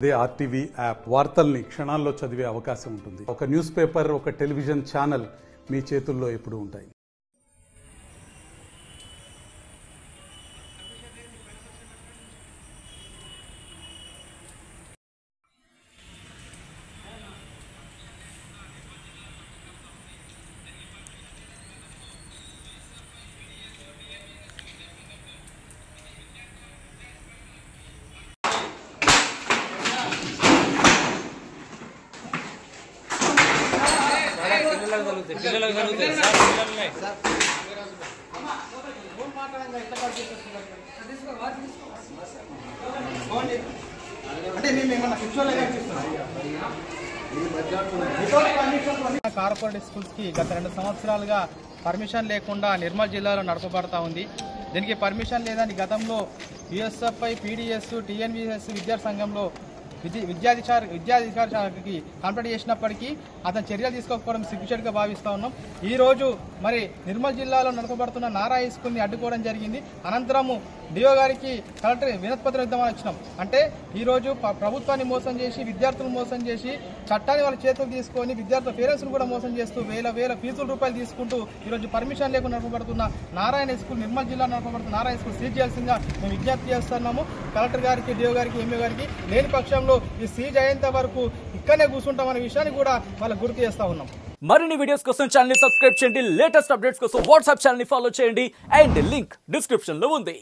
అదే RTV app వార్తల్ని క్షణాల్లో చదివే అవకాశం ఉంటుంది. ఒక న్యూస్ పేపర్, ఒక టెలివిజన్ ఛానల్ మీ చేతుల్లో ఎప్పుడూ ఉంటాయి. కార్పొరేట్ స్కూల్స్ కి గత 2 సంవత్సరాలుగా పర్మిషన్ లేకుండా నిర్మల్ జిల్లాలో నడపబడతా ఉంది. దీనికి పర్మిషన్ లేదని గతంలో యుఎస్ఎఫ్ఐ, పీడీఎస్, టీఎన్వీఎస్ విద్యార్థి సంఘంలో విద్యాధికారికి కంప్లైంట్ చేసినప్పటికీ అతను చర్యలు తీసుకోకపోవడం సిగ్గుచేటుగా భావిస్తూ ఉన్నాం. ఈ రోజు మరి నిర్మల్ జిల్లాలో నడపబడుతున్న నారా హై స్కూల్ని అడ్డుకోవడం జరిగింది. అనంతరము డిఓ గారికి కలెక్టర్ వినతిపత్రం ఇద్దామని వచ్చినాం. అంటే ఈరోజు ప్రభుత్వాన్ని మోసం చేసి, విద్యార్థులను మోసం చేసి, చట్టాన్ని వాళ్ళ చేతులు తీసుకొని విద్యార్థుల పేరెంట్స్ను కూడా మోసం చేస్తూ వేల ఫీజుల రూపాయలు తీసుకుంటూ ఈరోజు పర్మిషన్ లేకుండా నడపబడుతున్న నారాయణ స్కూల్, నిర్మల్ జిల్లా నడపబడుతున్న నారాయణ స్కూల్ సీజ్ చేయాల్సిందిగా మేము విజ్ఞప్తి చేస్తున్నాము. కలెక్టర్ గారికి, డిఓ గారికి, ఎంఏ గారికి. లేని పక్షంలో ఈ సీజ్ అయ్యేంత వరకు ఇక్కడనే కూర్చుంటామనే విషయాన్ని కూడా వాళ్ళకు గుర్తు చేస్తా ఉన్నాం. మరిన్ని వీడియోస్ కోసం ఛానల్ ని సబ్స్క్రైబ్ చేయండి. లేటెస్ట్ అప్డేట్స్ కోసం వాట్సాప్ ఛానల్ ని ఫాలో చేయండి. అండ్ లింక్ డిస్క్రిప్షన్ లో ఉంది.